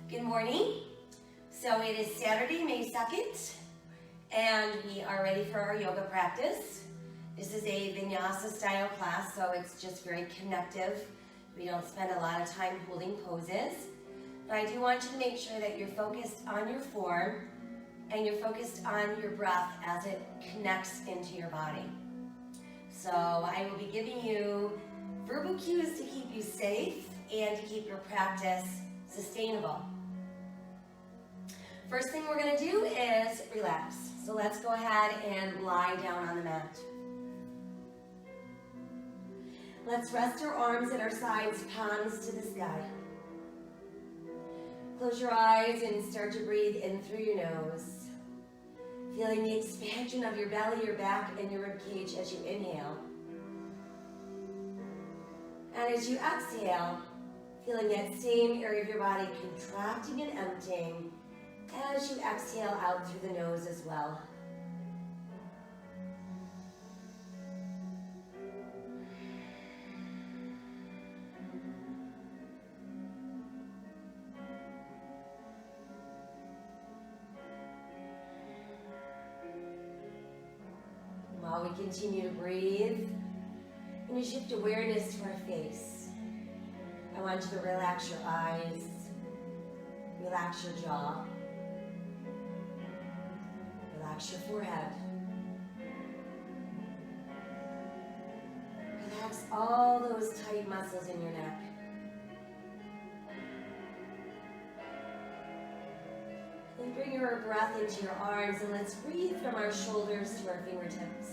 Good morning. So it is Saturday, May 2nd, and we are ready for our yoga practice. This is a vinyasa style class, so it's just very connective. We don't spend a lot of time holding poses. But I do want you to make sure that you're focused on your form and you're focused on your breath as it connects into your body. So I will be giving you verbal cues to keep you safe and to keep your practice sustainable. First thing we're going to do is relax. So let's go ahead and lie down on the mat. Let's rest our arms at our sides, palms to the sky. Close your eyes and start to breathe in through your nose. Feeling the expansion of your belly, your back, and your ribcage as you inhale. And as you exhale, feeling that same area of your body contracting and emptying as you exhale out through the nose as well. While we continue to breathe, and you shift awareness to our face. I want you to relax your eyes, relax your jaw, relax your forehead. Relax all those tight muscles in your neck. Then bring your breath into your arms and let's breathe from our shoulders to our fingertips.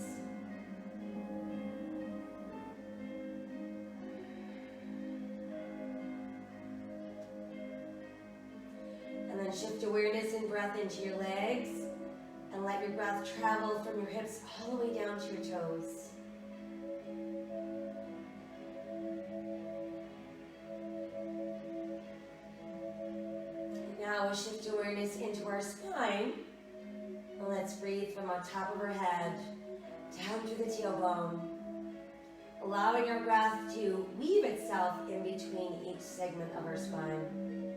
And then shift awareness and breath into your legs and let your breath travel from your hips all the way down to your toes. Now we'll shift awareness into our spine. And let's breathe from on top of our head, down through the tailbone. Allowing our breath to weave itself in between each segment of our spine.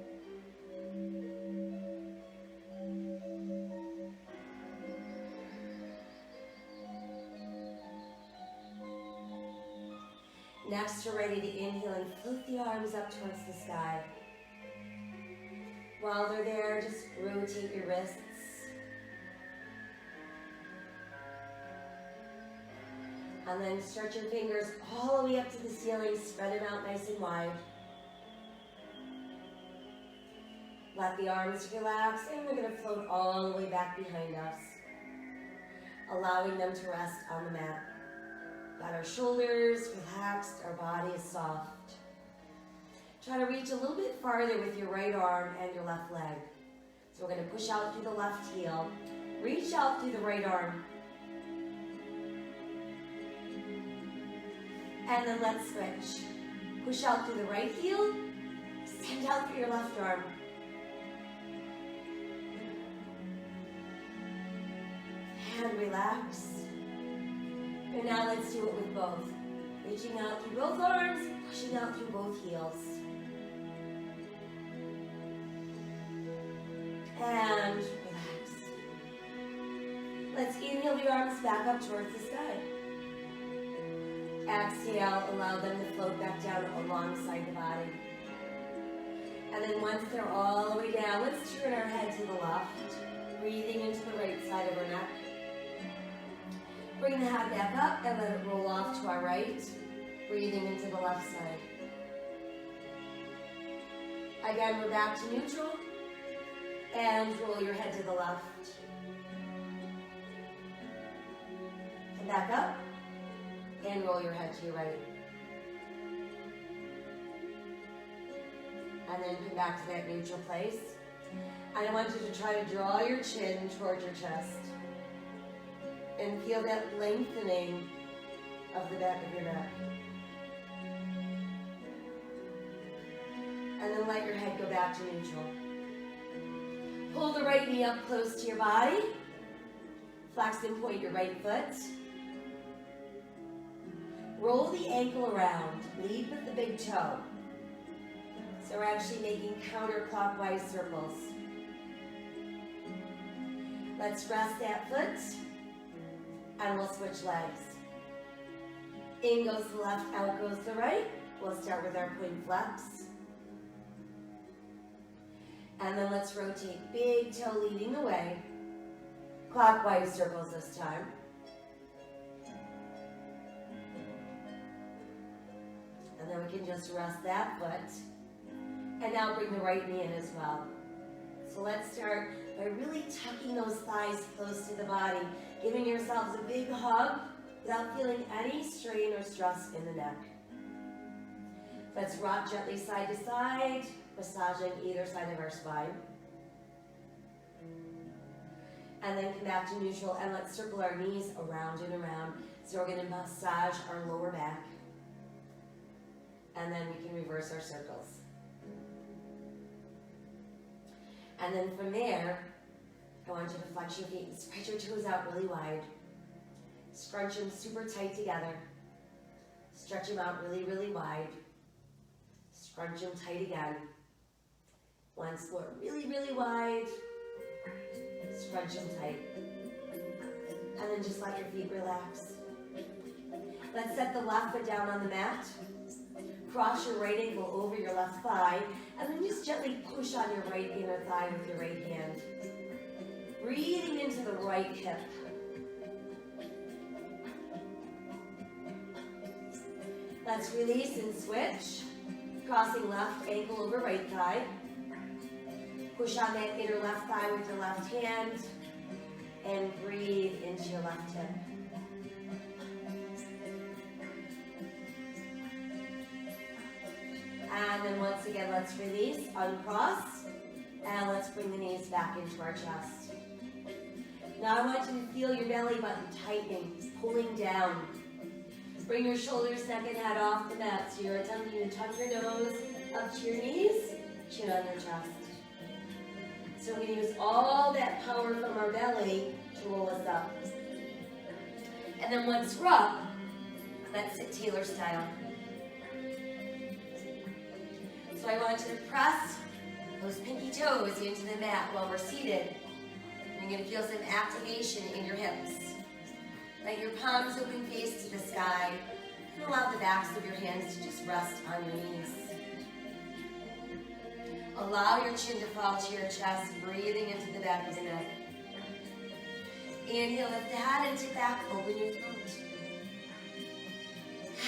Next, you're ready to inhale and float the arms up towards the sky. While they're there, just rotate your wrists. And then stretch your fingers all the way up to the ceiling, spread them out nice and wide. Let the arms relax, and we're going to float all the way back behind us, allowing them to rest on the mat. Got our shoulders relaxed, our body is soft. Try to reach a little bit farther with your right arm and your left leg. So we're going to push out through the left heel, reach out through the right arm. And then let's switch. Push out through the right heel, extend out through your left arm. And relax. And now let's do it with both. Reaching out through both arms, pushing out through both heels. And relax. Let's inhale the arms back up towards the sky. Exhale, allow them to float back down alongside the body. And then once they're all the way down, let's turn our head to the left, breathing into the right side of our neck. Bring the head back up and let it roll off to our right, breathing into the left side. Again, we're back to neutral, and roll your head to the left. And back up, and roll your head to your right. And then come back to that neutral place. And I want you to try to draw your chin towards your chest. And feel that lengthening of the back of your neck. And then let your head go back to neutral. Pull the right knee up close to your body. Flex and point your right foot. Roll the ankle around. Lead with the big toe. So we're actually making counterclockwise circles. Let's rest that foot, and we'll switch legs. In goes the left, out goes the right. We'll start with our point flex. And then let's rotate big toe leading the way. Clockwise circles this time. And then we can just rest that foot. And now bring the right knee in as well. So let's start by really tucking those thighs close to the body, giving yourselves a big hug without feeling any strain or stress in the neck. Let's rock gently side to side, massaging either side of our spine. And then come back to neutral, and let's circle our knees around and around. So we're going to massage our lower back. And then we can reverse our circles. And then from there, I want you to flex your feet and spread your toes out really wide. Scrunch them super tight together. Stretch them out really, really wide. Scrunch them tight again. Once more, really, really wide. Scrunch them tight. And then just let your feet relax. Let's set the left foot down on the mat. Cross your right ankle over your left thigh, and then just gently push on your right inner thigh with your right hand. Breathing into the right hip. Let's release and switch. Crossing left ankle over right thigh. Push on that inner left thigh with your left hand, and breathe into your left hip. And then once again, let's release, uncross, and let's bring the knees back into our chest. Now I want you to feel your belly button tightening, pulling down. Bring your shoulders, neck, and head off the mat. So you're attempting to tuck your nose up to your knees, chin on your chest. So we're going to use all that power from our belly to roll us up. And then once we're up, let's sit Taylor style. So I want you to press those pinky toes into the mat while we're seated. You're going to feel some activation in your hips. Let your palms open face to the sky, and allow the backs of your hands to just rest on your knees. Allow your chin to fall to your chest, breathing into the back of the neck. Inhale, lift the head and tip back, open your throat.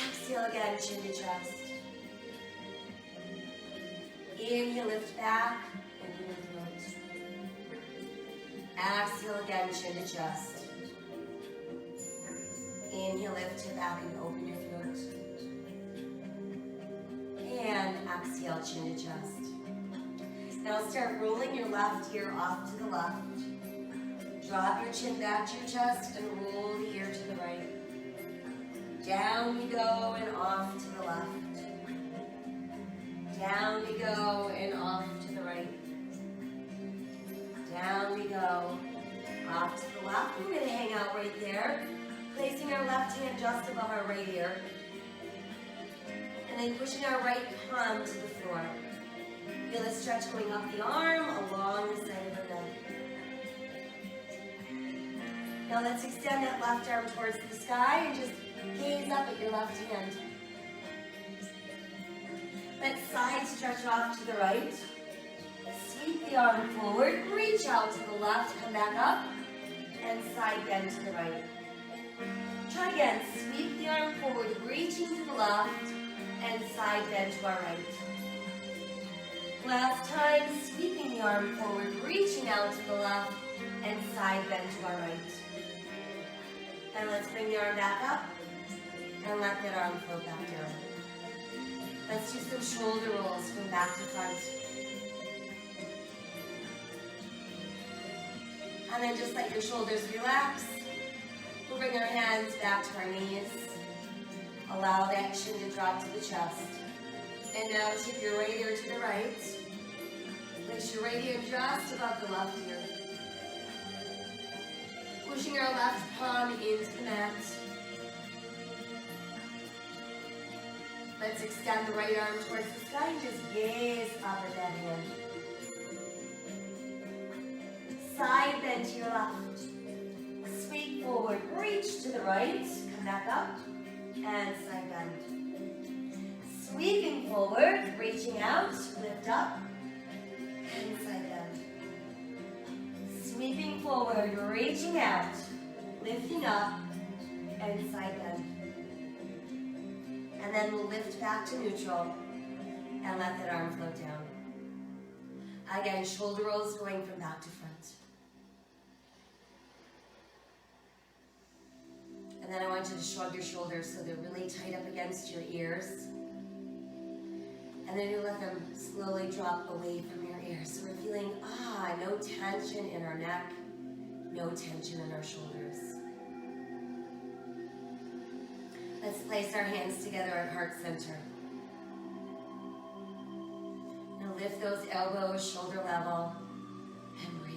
Exhale again, chin to chest. Inhale, lift back, open your throat. Exhale again, chin to chest. Inhale, lift your back and open your throat. And exhale, chin to chest. Now start rolling your left ear off to the left. Drop your chin back to your chest and roll the ear to the right. Down we go and off to the left. Down we go and off to the right. Down we go, off to the left. We're going to hang out right there, placing our left hand just above our right ear. And then pushing our right palm to the floor. Feel the stretch going up the arm, along the side of the neck. Now let's extend that left arm towards the sky and just gaze up at your left hand. Let's side stretch off to the right. Sweep the arm forward, reach out to the left, come back up, and side bend to the right. Try again, sweep the arm forward, reaching to the left, and side bend to our right. Last time, sweeping the arm forward, reaching out to the left, and side bend to our right. And let's bring the arm back up, and let that arm float back down. Let's do some shoulder rolls from back to front. And then just let your shoulders relax. We'll bring our hands back to our knees. Allow that chin to drop to the chest. And now tip your right ear to the right. Place your right ear just above the left ear. Pushing our left palm into the mat. Let's extend the right arm towards the sky and just gaze up at that hand. Side bend to your left. Sweep forward, reach to the right, come back up, and side bend. Sweeping forward, reaching out, lift up, and side bend. Sweeping forward, reaching out, lifting up, and side bend. And then we'll lift back to neutral and let that arm float down. Again, shoulder rolls going from back to front. And then I want you to shrug your shoulders so they're really tight up against your ears. And then you let them slowly drop away from your ears. So we're feeling, no tension in our neck, no tension in our shoulders. Let's place our hands together at heart center. Now lift those elbows, shoulder level, and breathe.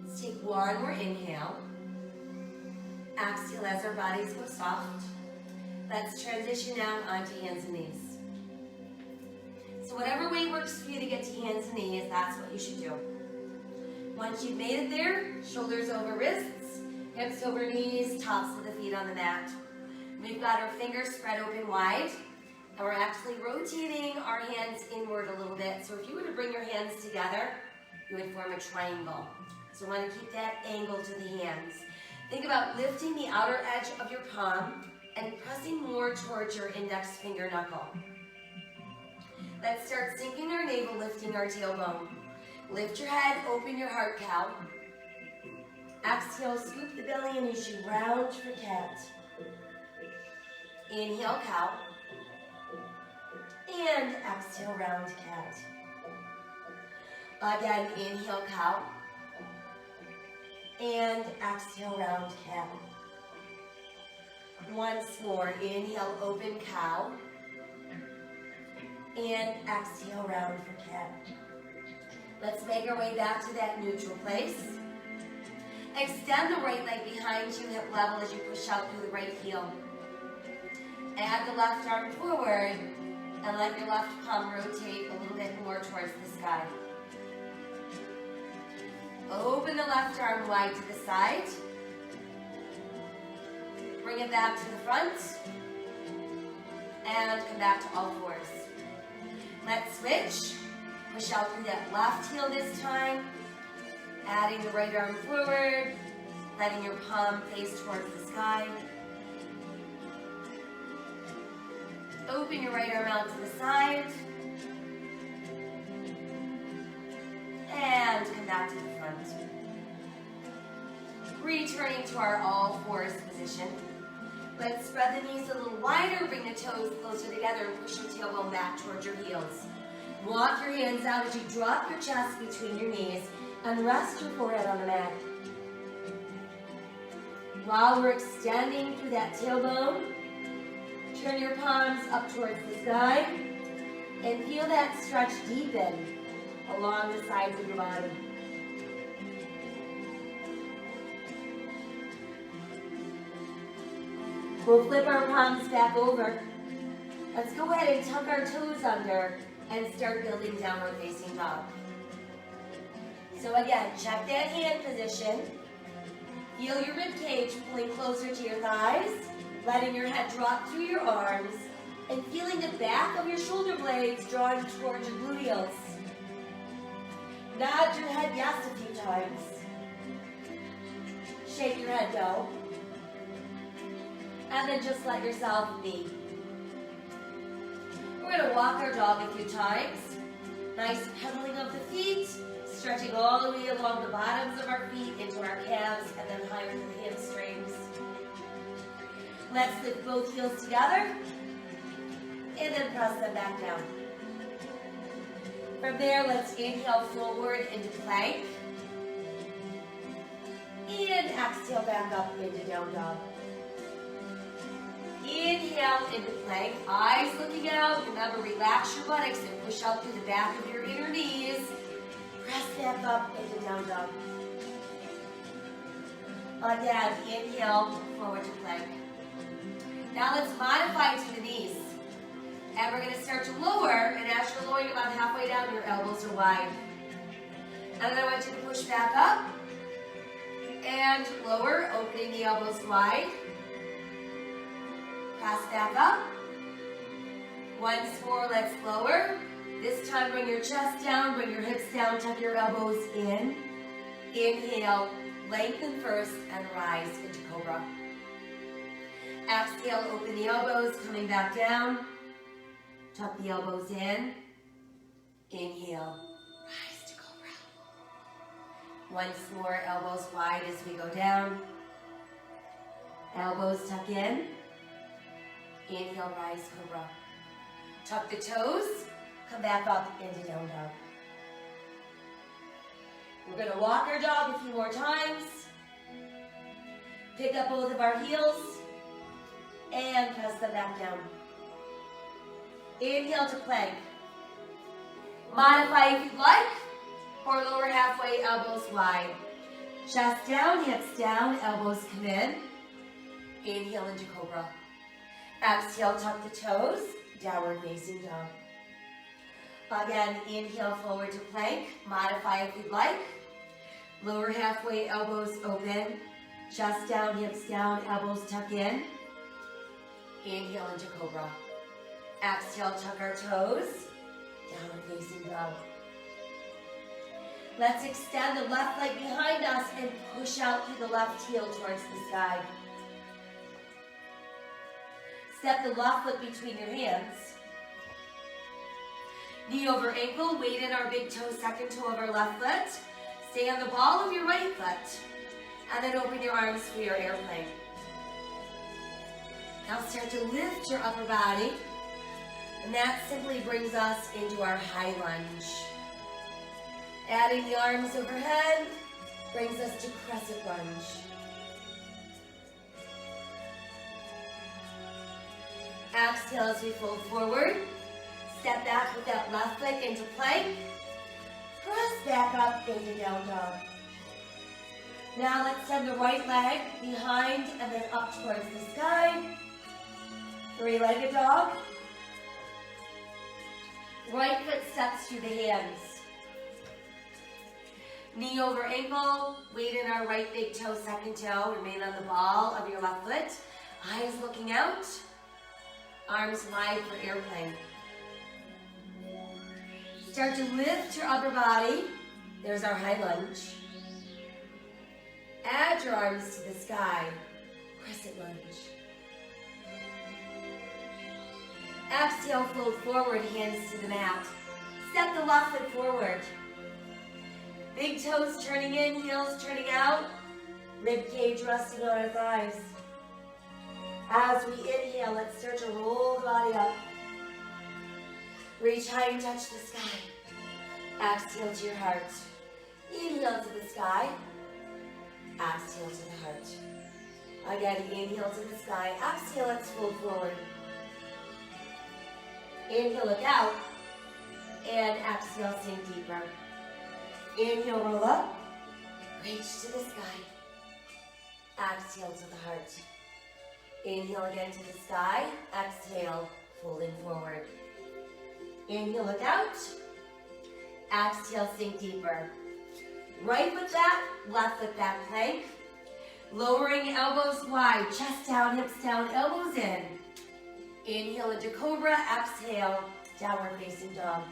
Let's take one more inhale. Exhale as our bodies go soft. Let's transition down onto hands and knees. So whatever way works for you to get to hands and knees, that's what you should do. Once you've made it there, shoulders over wrists, hips over knees, tops of the feet on the mat. We've got our fingers spread open wide, and we're actually rotating our hands inward a little bit. So if you were to bring your hands together, you would form a triangle. So we want to keep that angle to the hands. Think about lifting the outer edge of your palm and pressing more towards your index finger knuckle. Let's start sinking our navel, lifting our tailbone. Lift your head, open your heart, cow. Exhale, scoop the belly and you should round for cat. Inhale, cow. And exhale, round cat. Again, inhale, cow. And exhale, round cat. Once more, inhale, open cow. And exhale, round for cat. Let's make our way back to that neutral place. Extend the right leg behind you, hip level as you push out through the right heel. Add the left arm forward and let your left palm rotate a little bit more towards the sky. Open the left arm wide to the side. Bring it back to the front. And come back to all fours. Let's switch. Push out through that left heel this time. Adding the right arm forward. Letting your palm face towards the sky. Open your right arm out to the side. And come back to the front. Returning to our all fours position. Let's spread the knees a little wider, bring the toes closer together and push your tailbone back towards your heels. Walk your hands out as you drop your chest between your knees and rest your forehead on the mat. While we're extending through that tailbone, turn your palms up towards the sky and feel that stretch deepen along the sides of your body. We'll flip our palms back over. Let's go ahead and tuck our toes under and start building downward facing dog. So again, check that hand position. Feel your rib cage pulling closer to your thighs, letting your head drop through your arms, and feeling the back of your shoulder blades drawing towards your gluteals. Nod your head yes a few times. Shake your head no. And then just let yourself be. We're going to walk our dog a few times. Nice pedaling of the feet, stretching all the way along the bottoms of our feet into our calves and then higher to the hamstrings. Let's lift both heels together and then press them back down. From there, let's inhale forward into plank. And exhale back up into down dog. Inhale into plank, eyes looking out. Remember, relax your buttocks and push out through the back of your inner knees. Press back up into down dog. Again, inhale, forward to plank. Now let's modify to the knees. And we're going to start to lower, and as you're lowering about halfway down, your elbows are wide. And then I want you to push back up and lower, opening the elbows wide. Press back up. Once more, let's lower. This time, bring your chest down, bring your hips down, tuck your elbows in. Inhale, lengthen first, and rise into cobra. Exhale, open the elbows, coming back down. Tuck the elbows in. Inhale, rise to cobra. Once more, elbows wide as we go down. Elbows tuck in. Inhale, rise, cobra. Tuck the toes, come back up into down dog. We're going to walk our dog a few more times. Pick up both of our heels and press them back down. Inhale to plank. Modify if you'd like, or lower halfway, elbows wide. Chest down, hips down, elbows come in. Inhale into cobra. Exhale, tuck the toes, downward facing dog. Again, inhale forward to plank. Modify if you'd like. Lower halfway, elbows open. Chest down, hips down, elbows tuck in. Inhale into cobra. Exhale, tuck our toes. Downward facing dog. Let's extend the left leg behind us and push out through the left heel towards the sky. Step the left foot between your hands. Knee over ankle, weight in our big toe, second toe of our left foot. Stay on the ball of your right foot. And then open your arms for your airplane. Now start to lift your upper body. And that simply brings us into our high lunge. Adding the arms overhead brings us to crescent lunge. Exhale as we fold forward. Step back with that left leg into plank. Press back up into down dog. Now let's send the right leg behind and then up towards the sky. Three-legged dog. Right foot steps through the hands. Knee over ankle, weight in our right big toe, second toe. Remain on the ball of your left foot. Eyes looking out. Arms wide for airplane. Start to lift your upper body. There's our high lunge. Add your arms to the sky. Crescent lunge. Exhale, fold forward, hands to the mat. Step the left foot forward. Big toes turning in, heels turning out. Rib cage resting on our thighs. As we inhale, let's start to roll the body up. Reach high and touch the sky. Exhale to your heart. Inhale to the sky. Exhale to the heart. Again, inhale to the sky. Exhale, let's fold forward. Inhale, look out. And exhale, sink deeper. Inhale, roll up. Reach to the sky. Exhale to the heart. Inhale again to the sky. Exhale, folding forward. Inhale, look out. Exhale, sink deeper. Right foot back, left foot back plank. Lowering elbows wide, chest down, hips down, elbows in. Inhale into cobra, exhale, downward facing dog.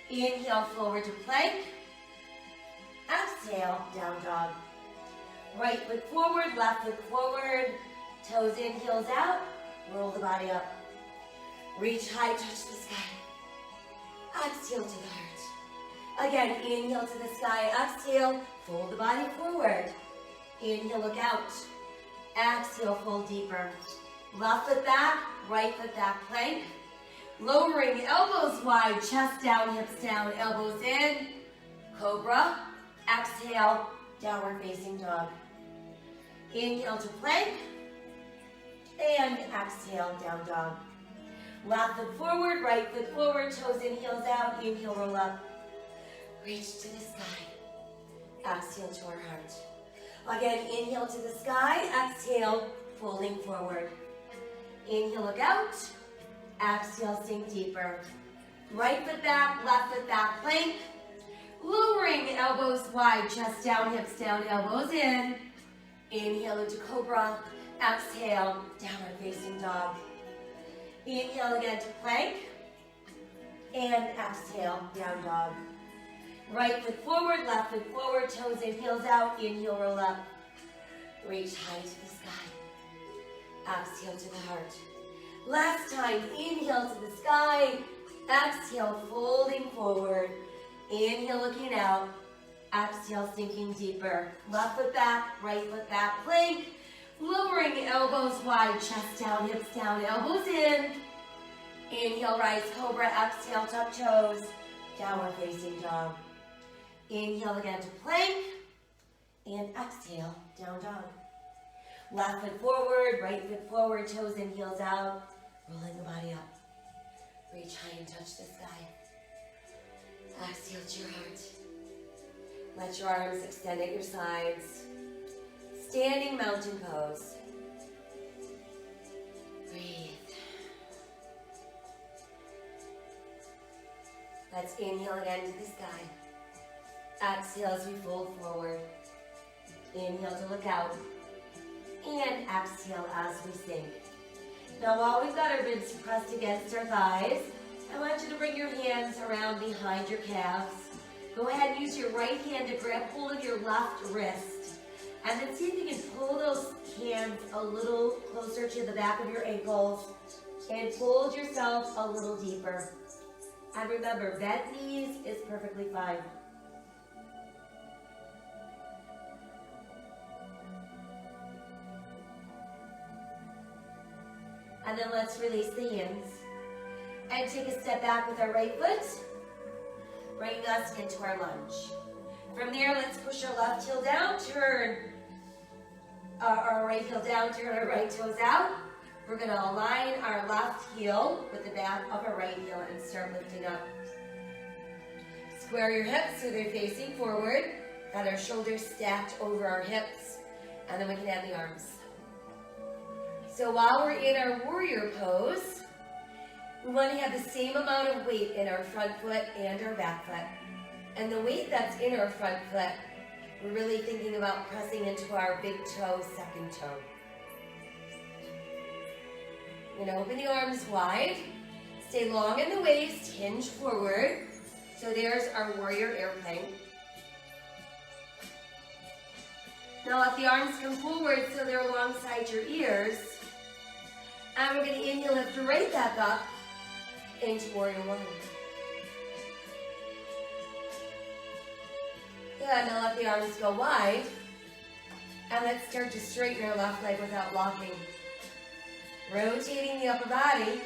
Inhale, forward to plank. Exhale, down dog. Right foot forward, left foot forward. Toes in, heels out. Roll the body up. Reach high, touch the sky. Exhale to the heart. Again, inhale to the sky. Exhale, fold the body forward. Inhale, look out. Exhale, fold deeper. Left foot back, right foot back plank. Lowering elbows wide, chest down, hips down, elbows in. Cobra. Exhale, downward facing dog. Inhale to plank. And exhale, down dog. Left foot forward, right foot forward, toes in, heels out. Inhale, roll up. Reach to the sky. Exhale to our heart. Again, inhale to the sky, exhale, folding forward. Inhale, look out. Exhale, sink deeper. Right foot back, left foot back, plank. Lowering elbows wide, chest down, hips down, elbows in. Inhale into cobra. Exhale, downward facing dog. Inhale again to plank. And exhale, down dog. Right foot forward, left foot forward, toes in, heels out. Inhale, roll up. Reach high to the sky. Exhale to the heart. Last time, inhale to the sky. Exhale, folding forward. Inhale, looking out. Exhale, sinking deeper. Left foot back, right foot back, plank. Lowering elbows wide, chest down, hips down, elbows in. Inhale, rise, cobra. Exhale, tuck toes. Downward facing dog. Inhale again to plank. And exhale, down dog. Left foot forward, right foot forward, toes in, heels out. Rolling the body up. Reach high and touch the sky. Exhale to your heart. Let your arms extend at your sides. Standing mountain pose. Breathe. Let's inhale again to the sky. Exhale as we fold forward. Inhale to look out. And exhale as we sink. Now while we've got our ribs pressed against our thighs, I want you to bring your hands around behind your calves. Go ahead and use your right hand to grab hold of your left wrist. And then see if you can pull those hands a little closer to the back of your ankles and fold yourself a little deeper. And remember, bent knees is perfectly fine. And then let's release the hands. And take a step back with our right foot, bringing us into our lunge. From there, let's push our left heel down, turn our right heel down, turn our right toes out. We're going to align our left heel with the back of our right heel and start lifting up. Square your hips so they're facing forward. Got our shoulders stacked over our hips. And then we can add the arms. So while we're in our warrior pose, we want to have the same amount of weight in our front foot and our back foot. And the weight that's in our front foot, we're really thinking about pressing into our big toe, second toe. We're going to open the arms wide, stay long in the waist, hinge forward. So there's our warrior airplane. Now let the arms come forward so they're alongside your ears. And we're going to inhale, lift right back up into warrior one. Good, now let the arms go wide. And let's start to straighten our left leg without locking. Rotating the upper body.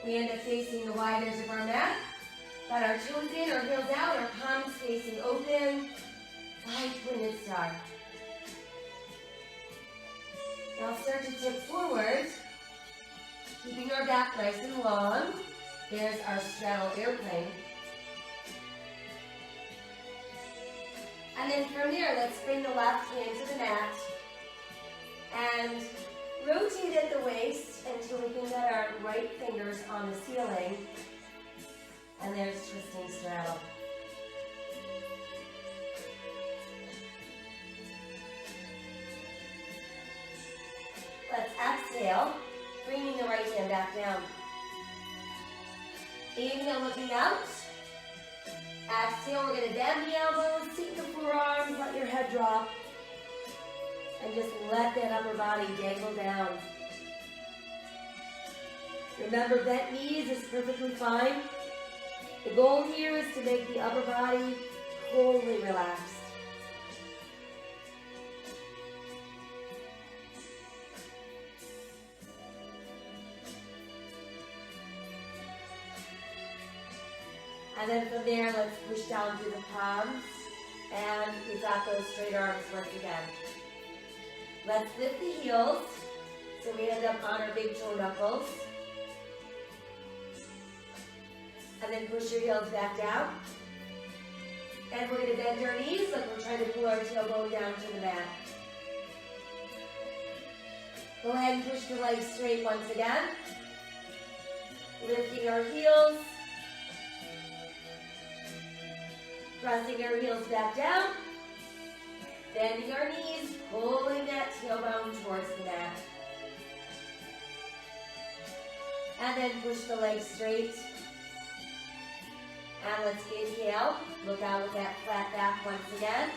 We end up facing the wide edge of our mat. Got our toes in, our heels out, our palms facing open. Wide pointed star. Now start to tip forward, keeping our back nice and long. There's our straddle airplane. And then from there, let's bring the left hand to the mat and rotate at the waist until we can get our right fingers on the ceiling. And there's twisting straddle. Let's exhale, bringing the right hand back down. Inhale, looking out. Exhale, we're going to bend the elbows, sink the forearms, let your head drop. And just let that upper body dangle down. Remember, bent knees is perfectly fine. The goal here is to make the upper body totally relaxed. And then from there, let's push down through the palms. And we've got those straight arms once again. Let's lift the heels so we end up on our big toe knuckles. And then push your heels back down. And we're going to bend our knees like we're trying to pull our tailbone down to the mat. Go ahead and push the legs straight once again. Lifting our heels. Pressing our heels back down. Bending our knees, pulling that tailbone towards the mat. And then push the legs straight. And let's inhale. Look out with that flat back once again.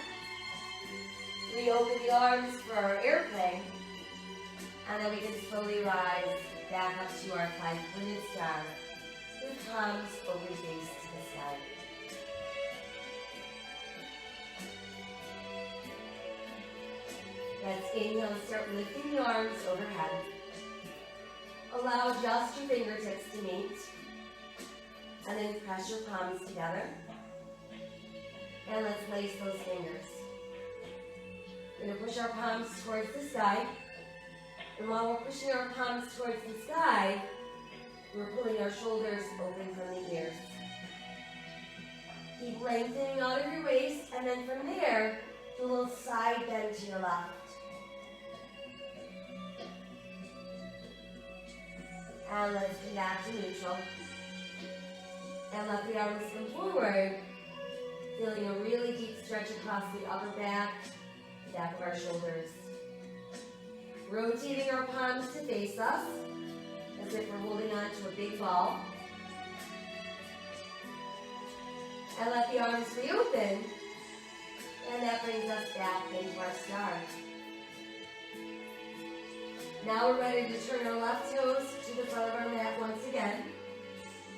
Reopen the arms for our airplane. And then we can slowly rise back up to our five-pointed star with palms open face to the sky. Let's inhale and start lifting the arms overhead. Allow just your fingertips to meet. And then press your palms together. And let's lace those fingers. We're going to push our palms towards the sky. And while we're pushing our palms towards the sky, we're pulling our shoulders open from the ears. Keep lengthening out of your waist, and then from there, do a little side bend to your left. And let's come back to neutral. And let the arms come forward, feeling a really deep stretch across the upper back, the back of our shoulders. Rotating our palms to face us, as if we're holding on to a big ball. And let the arms reopen, and that brings us back into our star. Now we're ready to turn our left toes to the front of our mat once again.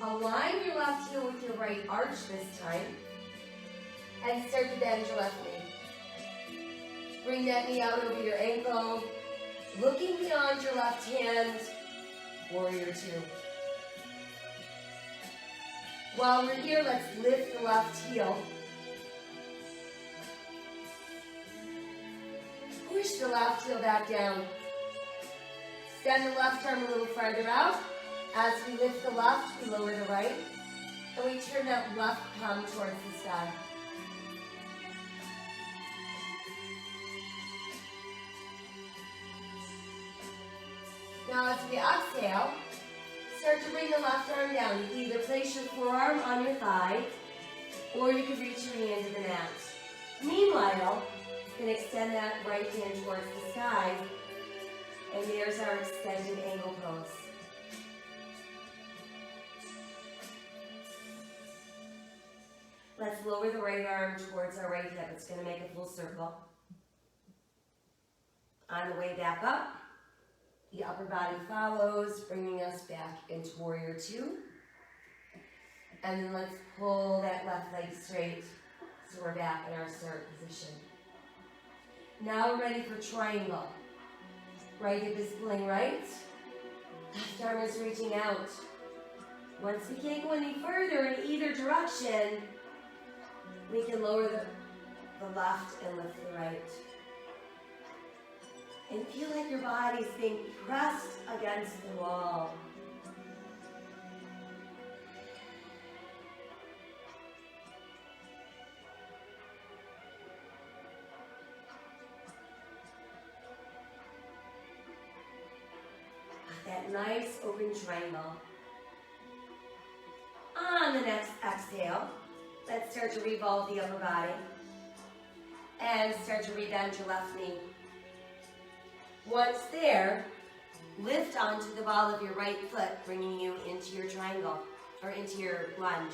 Align your left heel with your right arch this time, and start to bend your left knee. Bring that knee out over your ankle, looking beyond your left hand, warrior two. While we're here, let's lift the left heel. Push the left heel back down. Extend the left arm a little farther out. As we lift the left, we lower the right. And we turn that left palm towards the sky. Now as we exhale, start to bring the left arm down. You can either place your forearm on your thigh, or you can reach your hand to the mat. Meanwhile, you can extend that right hand towards the sky, and there's our extended angle pose. Let's lower the right arm towards our right hip. It's going to make a full circle. On the way back up, the upper body follows, bringing us back into warrior two. And then let's pull that left leg straight so we're back in our start position. Now we're ready for triangle. Right hip is pulling right. Left arm is reaching out. Once we can't go any further in either direction, we can lower the left and lift the right. And feel like your body's being pressed against the wall. That nice open triangle. On the next exhale, let's start to revolve the upper body. And start to rebend your left knee. Once there, lift onto the ball of your right foot, bringing you into your triangle, or into your lunge.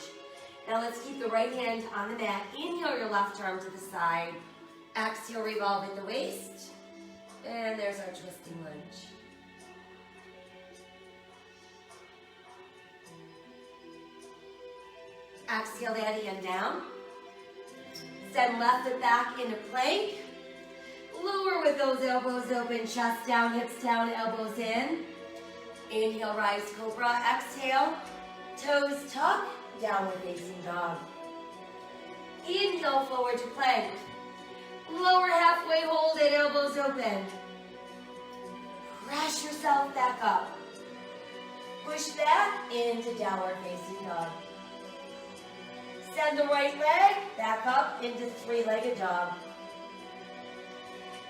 Now let's keep the right hand on the mat. Inhale your left arm to the side. Exhale, revolve at the waist. And there's our twisting lunge. Exhale that hand down. Send left foot back into plank. Lower with those elbows open, chest down, hips down, elbows in. Inhale, rise cobra. Exhale, toes tuck, downward facing dog. Inhale, forward to plank. Lower halfway, hold it, elbows open. Press yourself back up. Push back into downward facing dog. Extend the right leg, back up into three-legged dog.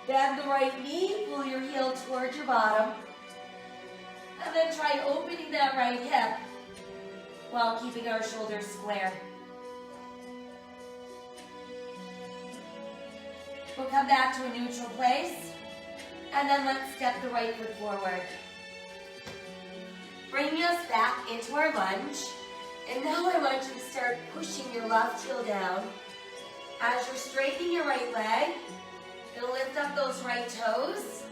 Bend the right knee, pull your heel towards your bottom. And then try opening that right hip while keeping our shoulders square. We'll come back to a neutral place. And then let's step the right foot forward. Bringing us back into our lunge. And now I want you to start pushing your left heel down. As you're straightening your right leg, you'll lift up those right toes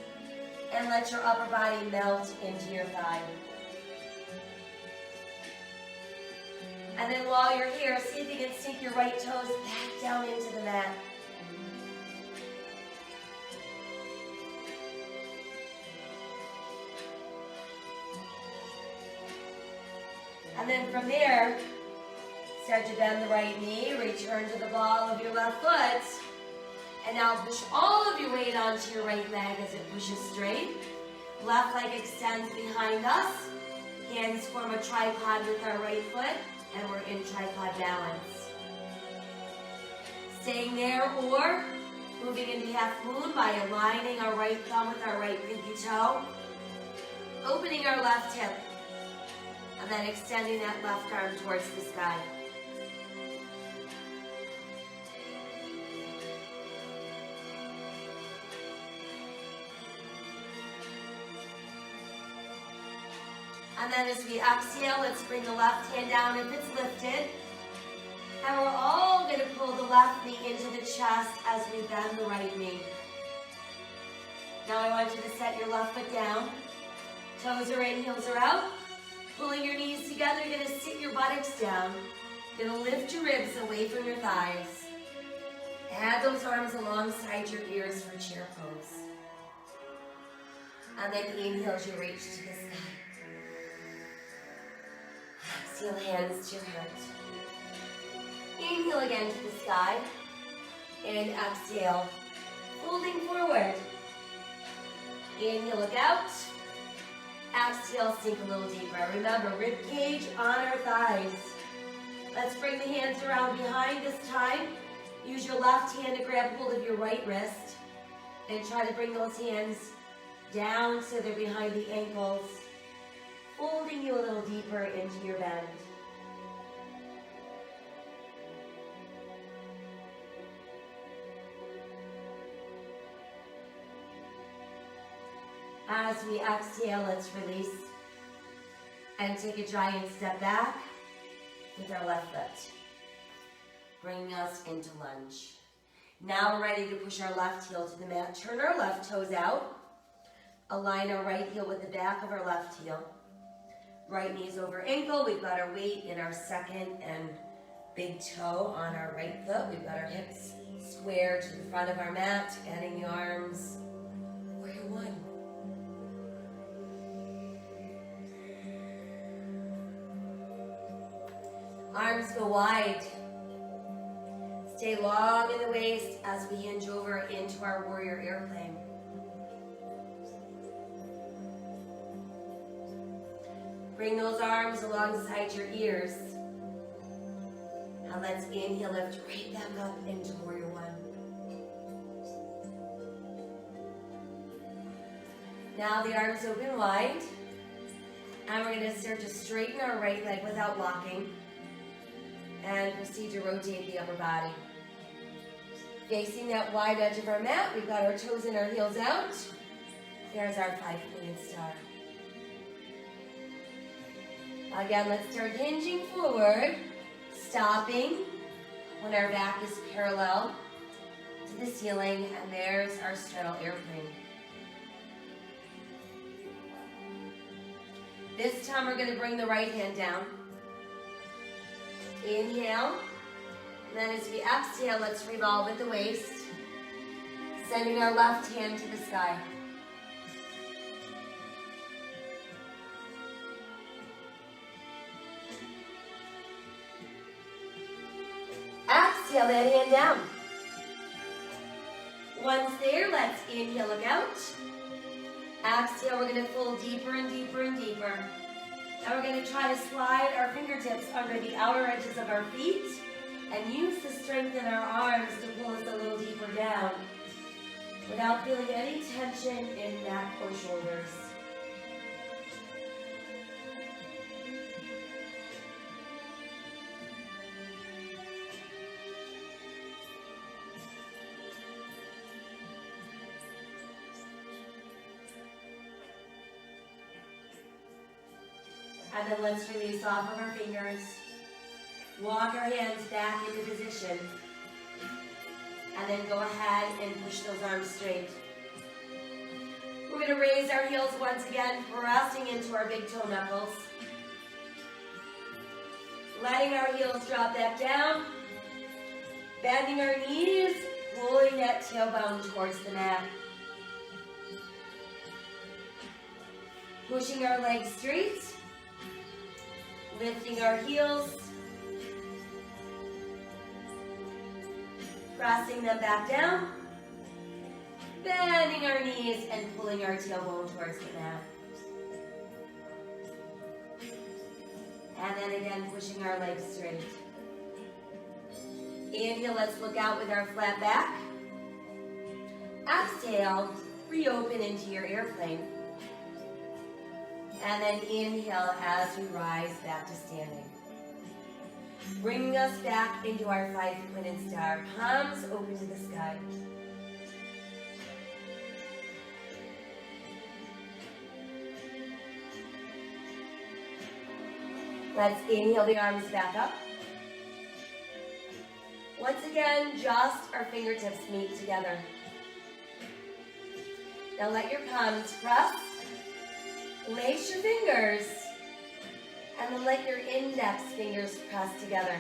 and let your upper body melt into your thigh. And then while you're here, see if you can sink your right toes back down into the mat. And then from there, start to bend the right knee, return to the ball of your left foot. And now push all of your weight onto your right leg as it pushes straight. Left leg extends behind us. Hands form a tripod with our right foot, and we're in tripod balance. Staying there or moving into half moon by aligning our right thumb with our right pinky toe. Opening our left hip. And then extending that left arm towards the sky. And then as we exhale, let's bring the left hand down if it's lifted. And we're all going to pull the left knee into the chest as we bend the right knee. Now I want you to set your left foot down. Toes are in, heels are out. Pulling your knees together, you're going to sit your buttocks down. You're going to lift your ribs away from your thighs. Add those arms alongside your ears for chair pose. And then inhale as you reach to the sky. Exhale, hands to your heart. Inhale again to the sky. And exhale, folding forward. Inhale, look out. Exhale, sink a little deeper. Remember, rib cage on our thighs. Let's bring the hands around behind this time. Use your left hand to grab hold of your right wrist. And try to bring those hands down so they're behind the ankles, folding you a little deeper into your bend. As we exhale, let's release and take a giant step back with our left foot, bringing us into lunge. Now we're ready to push our left heel to the mat. Turn our left toes out. Align our right heel with the back of our left heel. Right knees over ankle. We've got our weight in our second and big toe on our right foot. We've got our hips square to the front of our mat, adding the arms. Warrior one. Arms go wide. Stay long in the waist as we hinge over into our warrior airplane. Bring those arms alongside your ears. And let's inhale, lift right back up into warrior one. Now the arms open wide. And we're going to start to straighten our right leg without locking. And proceed to rotate the upper body. Facing that wide edge of our mat, we've got our toes and our heels out. There's our five-pointed star. Again, let's start hinging forward, stopping when our back is parallel to the ceiling, and there's our straddle airplane. This time we're going to bring the right hand down. Inhale. And then as we exhale, let's revolve at the waist, sending our left hand to the sky. Exhale that hand down. Once there, let's inhale, look out. Exhale, we're going to fold deeper and deeper and deeper. Now we're going to try to slide our fingertips under the outer edges of our feet. and use the strength in our arms to pull us a little deeper down without feeling any tension in neck or shoulders. And then let's release off of our fingers. Walk our hands back into position. And then go ahead and push those arms straight. We're going to raise our heels once again, pressing into our big toe knuckles. Letting our heels drop back down. Bending our knees, pulling that tailbone towards the mat. Pushing our legs straight. Lifting our heels. Pressing them back down. Bending our knees and pulling our tailbone towards the mat. And then again, pushing our legs straight. Inhale, let's look out with our flat back. Exhale, reopen into your airplane. And then inhale as we rise back to standing. Bringing us back into our five-pointed star. Palms open to the sky. Let's inhale the arms back up. Once again, just our fingertips meet together. Now let your palms press. Lace your fingers, and then let your index fingers press together.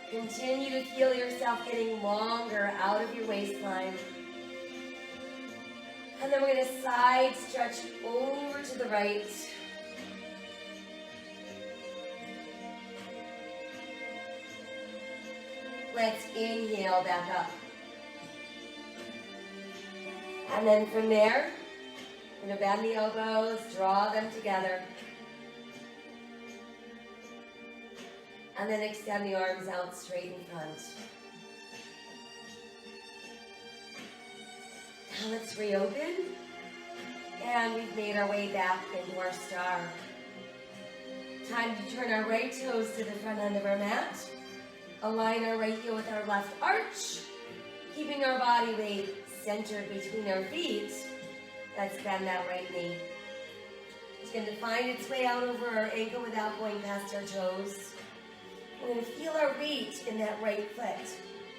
Continue to feel yourself getting longer out of your waistline. And then we're going to side stretch over to the right. Let's inhale back up. And then from there, we're going to bend the elbows, draw them together. And then extend the arms out straight in front. Now let's reopen. And we've made our way back into our star. Time to turn our right toes to the front end of our mat. Align our right heel with our left arch. Keeping our body weight centered between our feet. Let's bend that right knee. It's going to find its way out over our ankle without going past our toes. We're going to feel our weight in that right foot,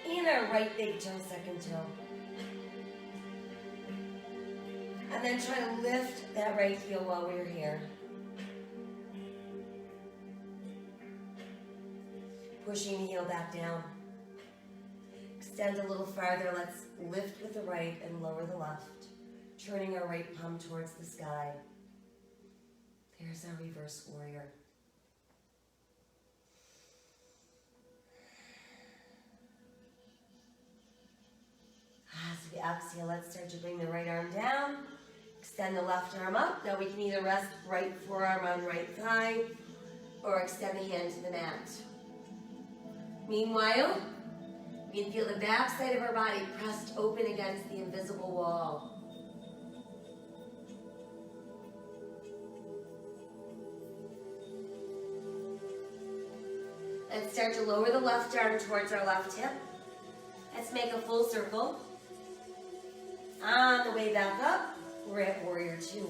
in our right big toe, second toe. And then try to lift that right heel while we're here. Pushing the heel back down. Extend a little farther. Let's lift with the right and lower the left. Turning our right palm towards the sky. There's our reverse warrior. As we exhale, let's start to bring the right arm down. Extend the left arm up. Now we can either rest right forearm on right thigh or extend the hand to the mat. Meanwhile, we can feel the back side of our body pressed open against the invisible wall. Let's start to lower the left arm towards our left hip. Let's make a full circle. On the way back up, we're at Warrior Two.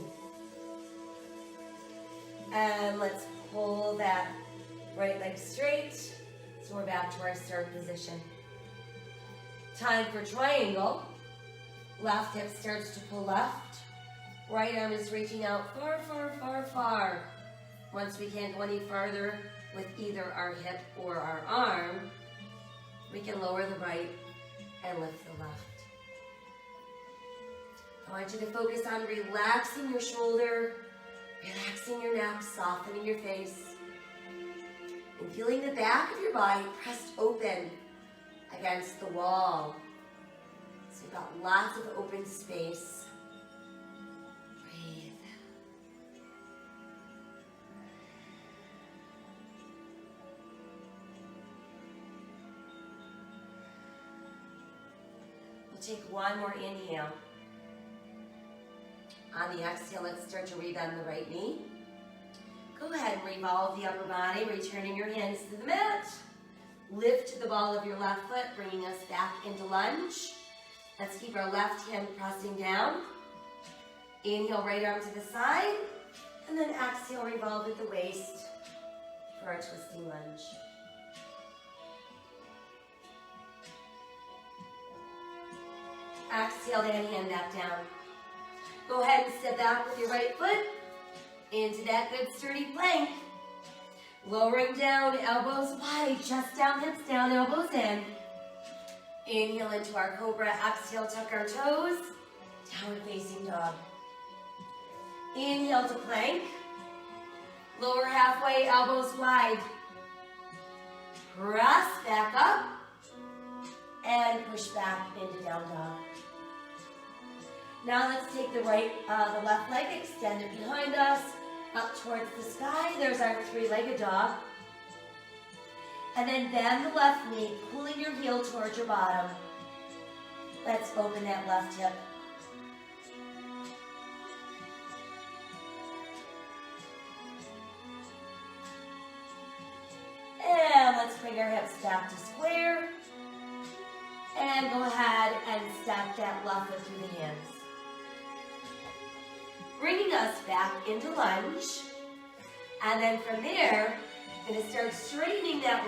And let's pull that right leg straight. So we're back to our start position. Time for triangle. Left hip starts to pull left. Right arm is reaching out far, far, far, far. Once we can't go any farther with either our hip or our arm, we can lower the right and lift the left. I want you to focus on relaxing your shoulder, relaxing your neck, softening your face, and feeling the back of your body pressed open against the wall. So you've got lots of open space. Breathe. take one more inhale. On the exhale, let's start to rebend the right knee. Go ahead and revolve the upper body, returning your hands to the mat. Lift the ball of your left foot, bringing us back into lunge. Let's keep our left hand pressing down. Inhale, right arm to the side. And then exhale, revolve at the waist for our twisting lunge. Exhale, then hand back down. Go ahead and step back with your right foot into that good sturdy plank. Lowering down, elbows wide, chest down, hips down, elbows in. Inhale into our cobra, exhale, tuck our toes, downward facing dog. Inhale to plank. Lower halfway, elbows wide. Press back up and push back into down dog. Now let's take the left leg, extend it behind us, up towards the sky. There's our three-legged dog. And then bend the left knee, pulling your heel towards your bottom. Let's open that left hip. And let's bring our hips back to square. And go ahead and step that left foot through the hands. Bringing us back into lunge. And then from there, we're going to start straightening that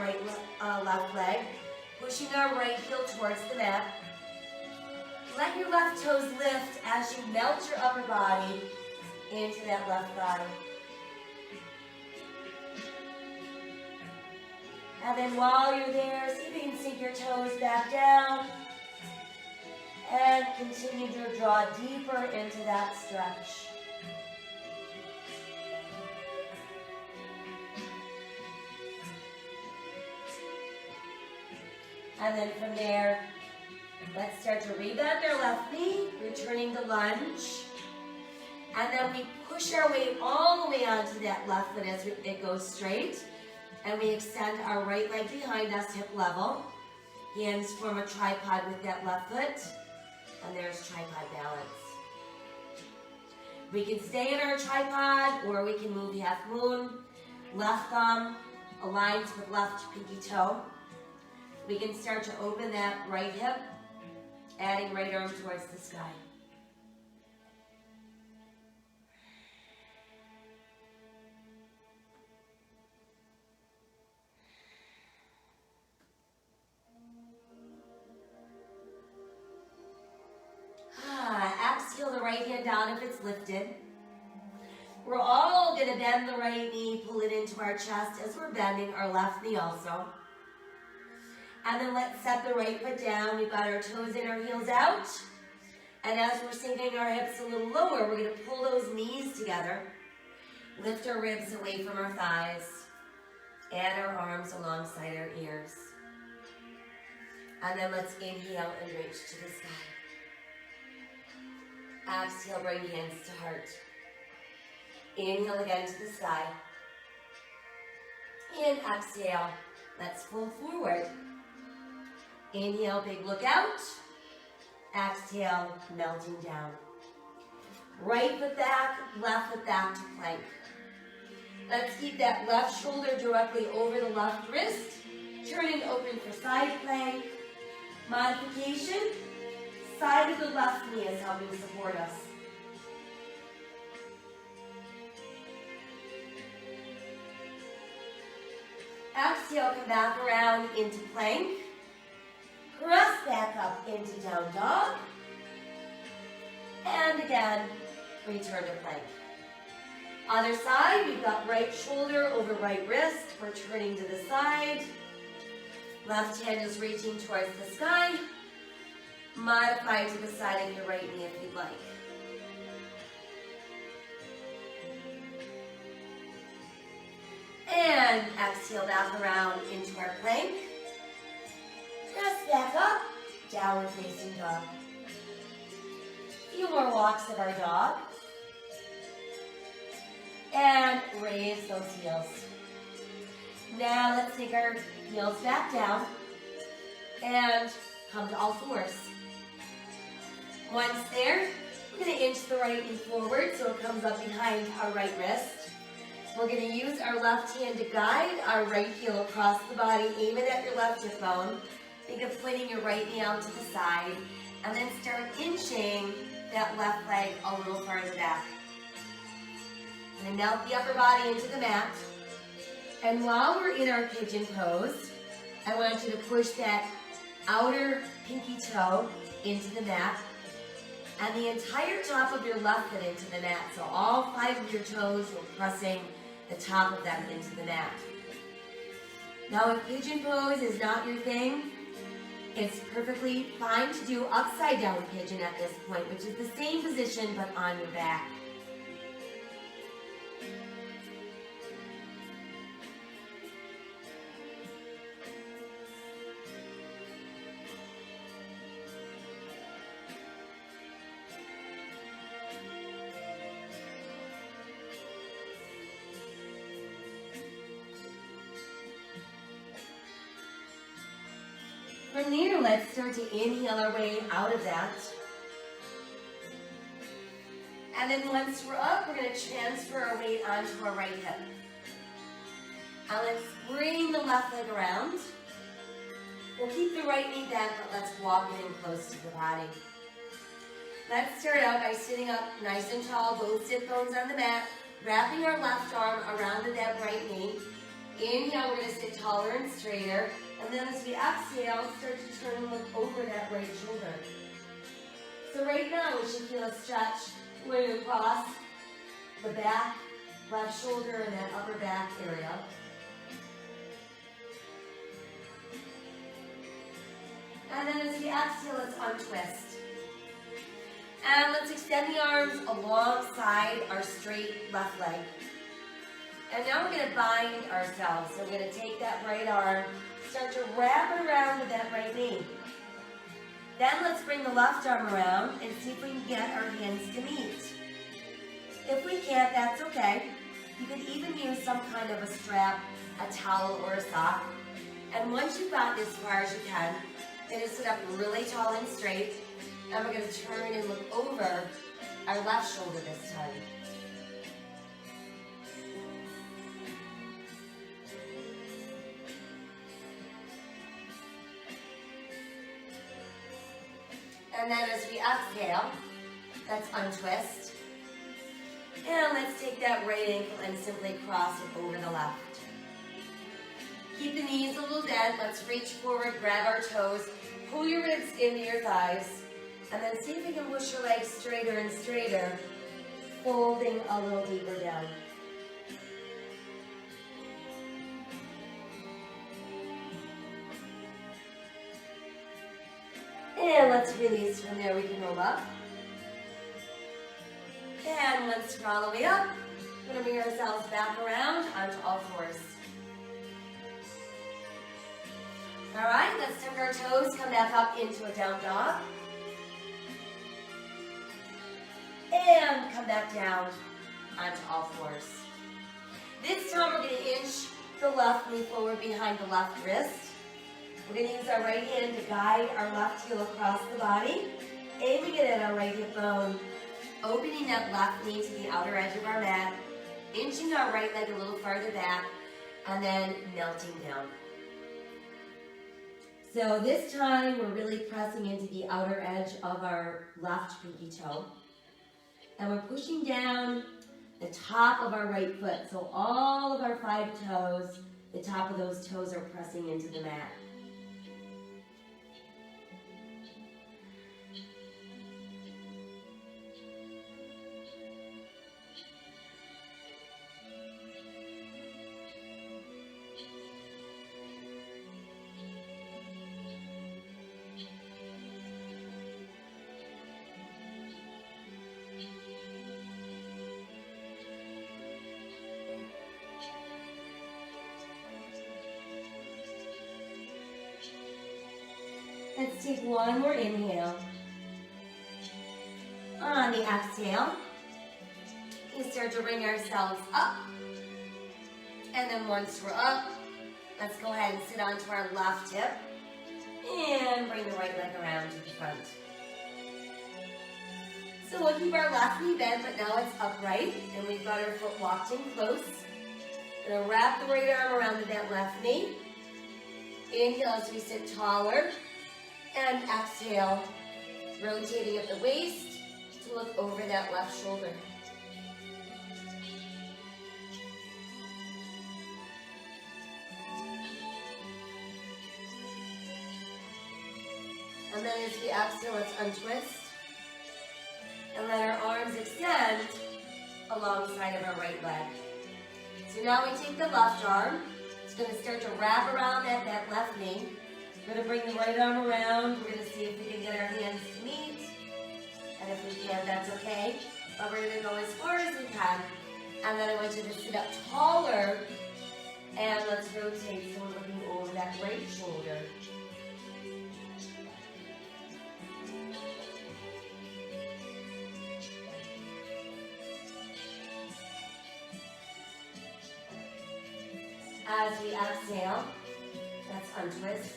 left leg, pushing our right heel towards the mat. Let your left toes lift as you melt your upper body into that left thigh. And then while you're there, see if you can sink your toes back down and continue to draw deeper into that stretch. And then from there, let's start to rebend our left knee, returning to lunge. And then we push our weight all the way onto that left foot as it goes straight. And we extend our right leg behind us, hip level. Hands form a tripod with that left foot. And there's tripod balance. We can stay in our tripod, or we can move half moon. Left thumb aligns with left pinky toe. We can start to open that right hip, adding right arm towards the sky. Exhale the right hand down if it's lifted. We're all going to bend the right knee, pull it into our chest as we're bending our left knee also. And then let's set the right foot down. We've got our toes in, our heels out. And as we're sinking our hips a little lower, we're going to pull those knees together. Lift our ribs away from our thighs. Add our arms alongside our ears. And then let's inhale and reach to the sky. Exhale, bring hands to heart. Inhale again to the sky. And exhale, let's fold forward. Inhale, big look out. Exhale, melting down. Right foot back, left foot back to plank. Let's keep that left shoulder directly over the left wrist. Turning open for side plank. Modification. Side of the left knee is helping support us. Exhale, come back around into plank. Press back up into down dog. And again, return to plank. Other side, we've got right shoulder over right wrist. We're turning to the side. Left hand is reaching towards the sky. Modify to the side of your right knee if you'd like. And exhale back around into our plank. Press back up, downward facing dog. A few more walks of our dog. And raise those heels. Now let's take our heels back down and come to all fours. Once there, we're going to inch the right knee forward so it comes up behind our right wrist. We're going to use our left hand to guide our right heel across the body. Aim it at your left hip bone. Think of pointing your right knee out to the side. And then start inching that left leg a little farther back. And then melt the upper body into the mat. And while we're in our pigeon pose, I want you to push that outer pinky toe into the mat and the entire top of your left foot into the mat. So all 5 of your toes, you're pressing the top of them into the mat. Now if pigeon pose is not your thing, it's perfectly fine to do upside down pigeon at this point, which is the same position but on your back. From there, let's start to inhale our way out of that. And then once we're up, we're going to transfer our weight onto our right hip. Now let's bring the left leg around. We'll keep the right knee bent, but let's walk it in close to the body. Let's start out by sitting up nice and tall, both sit bones on the mat, wrapping our left arm around that right knee. Inhale, we're going to sit taller and straighter. And then as we exhale, start to turn and look over that right shoulder. So right now, we should feel a stretch going across the back, left shoulder, and that upper back area. And then as we exhale, let's untwist. And let's extend the arms alongside our straight left leg. And now we're going to bind ourselves. So we're going to take that right arm, start to wrap it around with that right knee. Then let's bring the left arm around and see if we can get our hands to meet. If we can't, that's okay. You could even use some kind of a strap, a towel, or a sock. And once you've gotten as far as you can, then you sit up really tall and straight. And we're going to turn and look over our left shoulder this time. And then as we exhale, let's untwist. And let's take that right ankle and simply cross it over the left. Keep the knees a little bent. Let's reach forward, grab our toes, pull your ribs into your thighs, and then see if you can push your legs straighter and straighter, folding a little deeper down. And let's release from there. We can roll up. And let's crawl all the way up. We're going to bring ourselves back around onto all fours. All right, let's tuck our toes, come back up into a down dog. And come back down onto all fours. This time we're going to inch the left knee forward behind the left wrist. We're going to use our right hand to guide our left heel across the body, aiming it at our right hip bone, opening that left knee to the outer edge of our mat, inching our right leg a little farther back, and then melting down. So this time we're really pressing into the outer edge of our left pinky toe, and we're pushing down the top of our right foot. So all of our 5 toes, the top of those toes are pressing into the mat. Let's take one more inhale. On the exhale, we start to bring ourselves up. And then once we're up, let's go ahead and sit onto our left hip. And bring the right leg around to the front. So we'll keep our left knee bent, but now it's upright, and we've got our foot walked in close. Gonna wrap the right arm around that left knee. Inhale as we sit taller, and exhale, rotating at the waist to look over that left shoulder. And then as we exhale, let's untwist. And let our arms extend alongside of our right leg. So now we take the left arm. It's going to start to wrap around that left knee. We're going to bring the right arm around. We're going to see if we can get our hands to meet. And if we can't, that's okay. But we're going to go as far as we can. And then I want you to sit up taller. And let's rotate so we're looking over that right shoulder. As we exhale, let's untwist.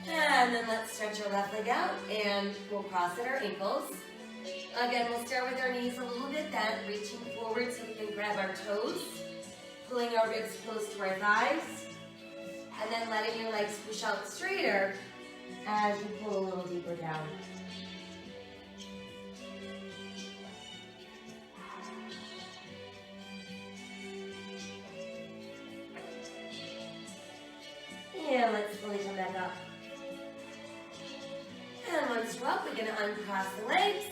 And then let's stretch our left leg out and we'll cross at our ankles. Again, we'll start with our knees a little bit bent, reaching forward so we can grab our toes, pulling our ribs close to our thighs, and then letting your legs push out straighter as you pull a little deeper down. And let's slowly come back up. And once we're up, we're going to uncross the legs.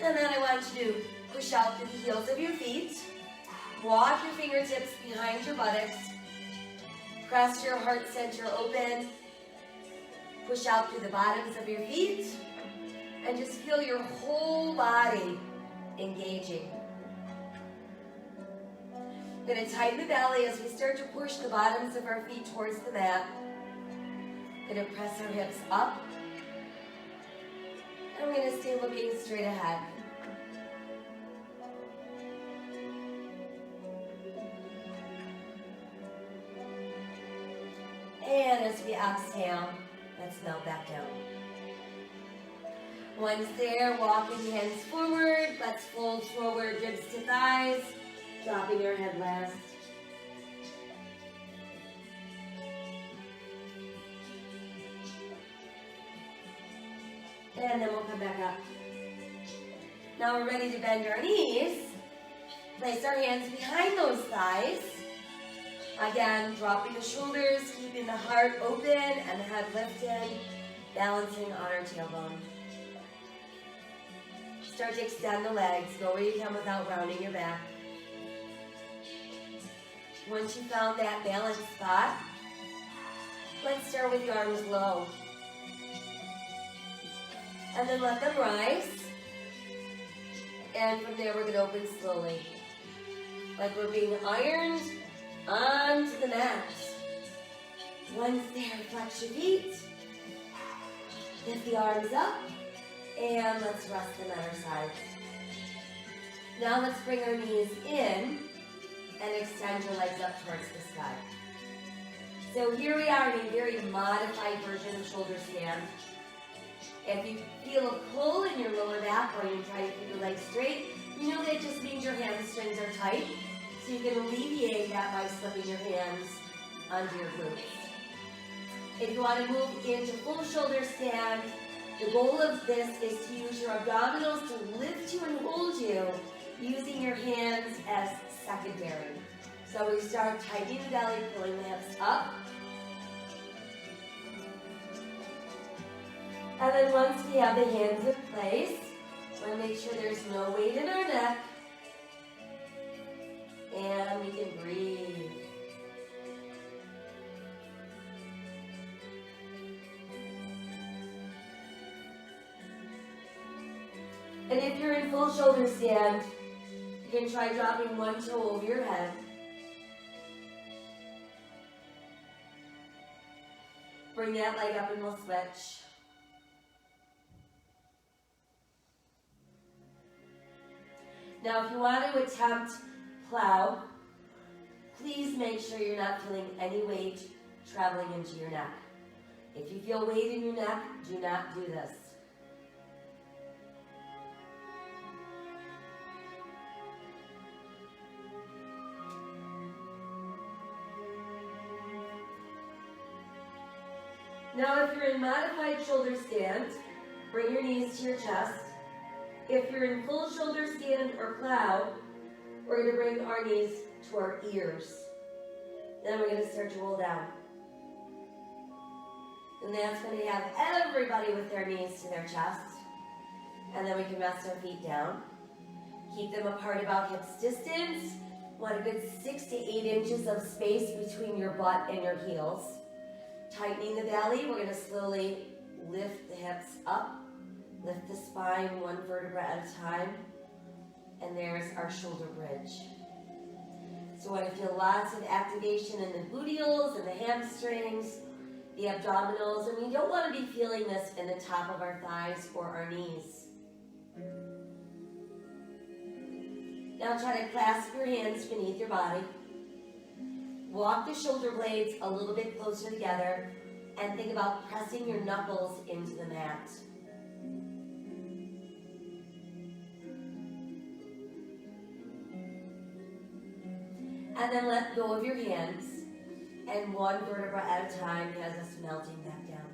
And then I want you to push out through the heels of your feet. Walk your fingertips behind your buttocks. Press your heart center open. Push out through the bottoms of your feet. And just feel your whole body engaging. We're going to tighten the belly as we start to push the bottoms of our feet towards the mat. We're going to press our hips up. And we're going to stay looking straight ahead. And as we exhale, let's melt back down. Once there, walking hands forward. Let's fold forward, ribs to thighs. Dropping your head last. And then we'll come back up. Now we're ready to bend our knees. Place our hands behind those thighs. Again, dropping the shoulders, keeping the heart open and the head lifted, balancing on our tailbone. Start to extend the legs. Go where you can without rounding your back. Once you found that balance spot, let's start with your arms low. And then let them rise. And from there, we're going to open slowly. Like we're being ironed onto the mat. Once there, flex your feet. Lift the arms up. And let's rest them at our sides. Now let's bring our knees in. And extend your legs up towards the sky. So here we are in a very modified version of shoulder stand. If you feel a pull in your lower back or you try to keep your legs straight, you know that just means your hamstrings are tight. So you can alleviate that by slipping your hands under your glutes. If you want to move into full shoulder stand, the goal of this is to use your abdominals to lift you and hold you, using your hands as secondary. So we start tightening the belly, pulling the hips up. And then once we have the hands in place, we want to make sure there's no weight in our neck. And we can breathe. And if you're in full shoulder stand, you can try dropping one toe over your head. Bring that leg up and we'll switch. Now, if you want to attempt plow, please make sure you're not feeling any weight traveling into your neck. If you feel weight in your neck, do not do this. Now if you're in modified shoulder stand, bring your knees to your chest. If you're in full shoulder stand or plow, we're going to bring our knees to our ears. Then we're going to start to roll down. And that's going to have everybody with their knees to their chest. And then we can rest our feet down. Keep them apart about hips distance. Want a good 6 to 8 inches of space between your butt and your heels. Tightening the belly, we're going to slowly lift the hips up. Lift the spine one vertebra at a time. And there's our shoulder bridge. So I want to feel lots of activation in the gluteals and the hamstrings, the abdominals, and we don't want to be feeling this in the top of our thighs or our knees. Now try to clasp your hands beneath your body. Walk the shoulder blades a little bit closer together and think about pressing your knuckles into the mat. And then let go of your hands, and one vertebra at a time has us melting back down.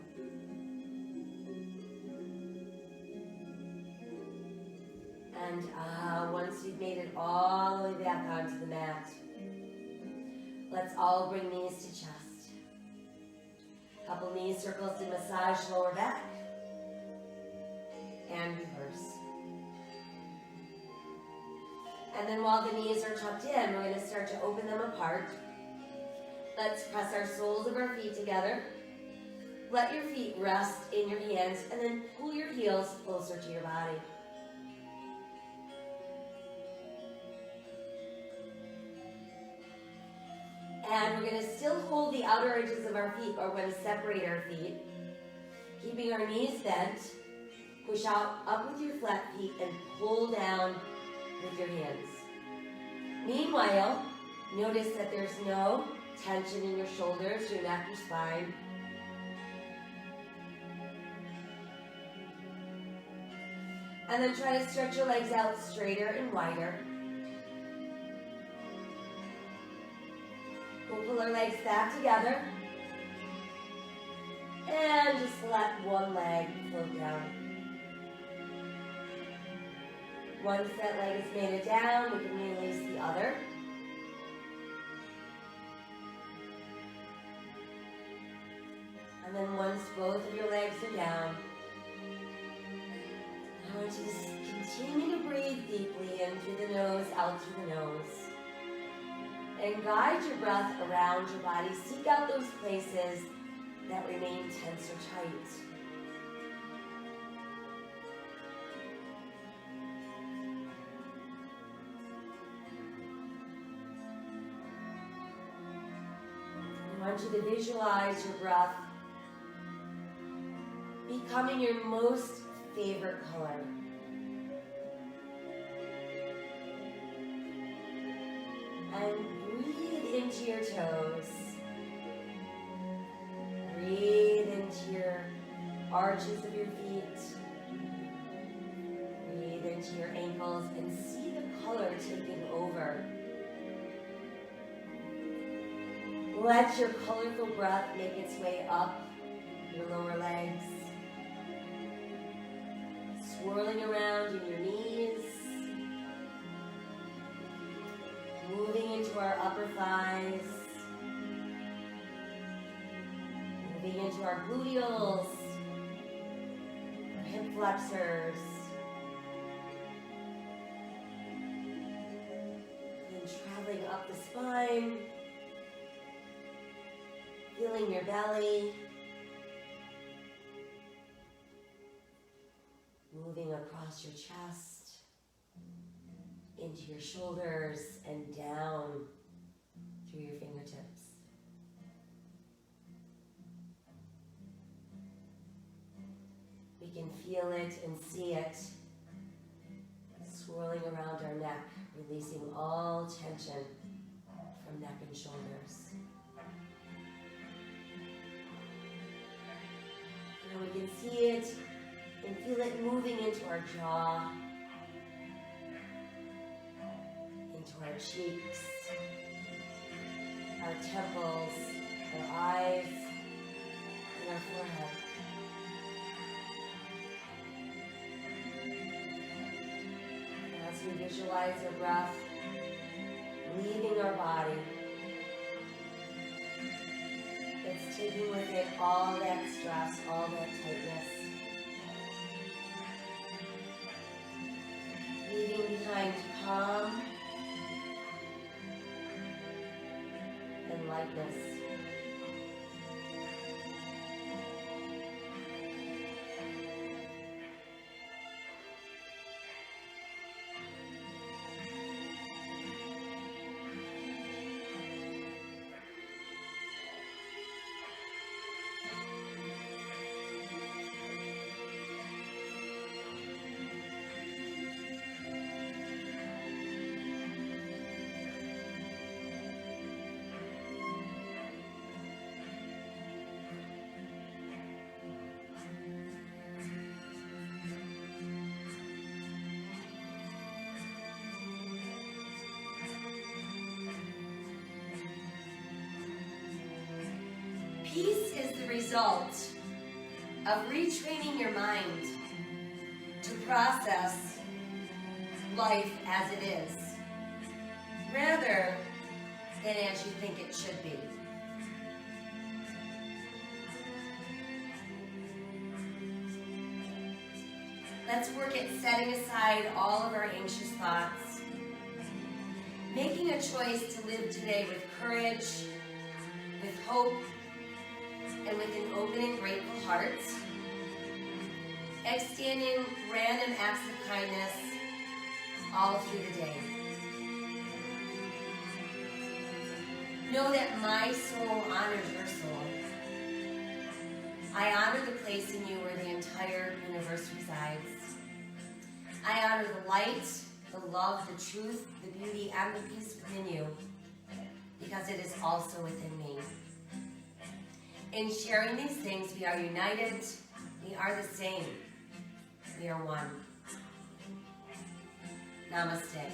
And once you've made it all the way back onto the mat, let's all bring knees to chest. Couple knee circles to massage lower back, and reverse. And then while the knees are tucked in, we're going to start to open them apart. Let's press our soles of our feet together. Let your feet rest in your hands, and then pull your heels closer to your body. And we're going to still hold the outer edges of our feet, or we're going to separate our feet. Keeping our knees bent, push out up with your flat feet and pull down with your hands. Meanwhile, notice that there's no tension in your shoulders, your neck, your spine. And then try to stretch your legs out straighter and wider. We'll pull our legs back together. And just let one leg float down. Once that leg has made it down, we can release the other. And then once both of your legs are down, I want you to continue to breathe deeply in through the nose, out through the nose. And guide your breath around your body. Seek out those places that remain tense or tight. I want you to visualize your breath becoming your most favorite color. And breathe into your toes. Breathe into your arches of your feet. Breathe into your ankles and see the color taking over. Let your colorful breath make its way up your lower legs, swirling around in your knees, moving into our upper thighs, moving into our gluteals, our hip flexors, and traveling up the spine, feeling your belly, moving across your chest, into your shoulders, and down through your fingertips. We can feel it and see it swirling around our neck, releasing all tension from neck and shoulders. And we can see it and feel it moving into our jaw, into our cheeks, our temples, our eyes, and our forehead. As we visualize our breath leaving our body, it's taking with it all that stress, all that tightness. Leaving behind calm and lightness. Peace is the result of retraining your mind to process life as it is, rather than as you think it should be. Let's work at setting aside all of our anxious thoughts, making a choice to live today with courage, with hope, and with an open and grateful heart, extending random acts of kindness all through the day. Know that my soul honors your soul. I honor the place in you where the entire universe resides. I honor the light, the love, the truth, the beauty, and the peace within you, because it is also within me. In sharing these things, we are united, we are the same, we are one. Namaste.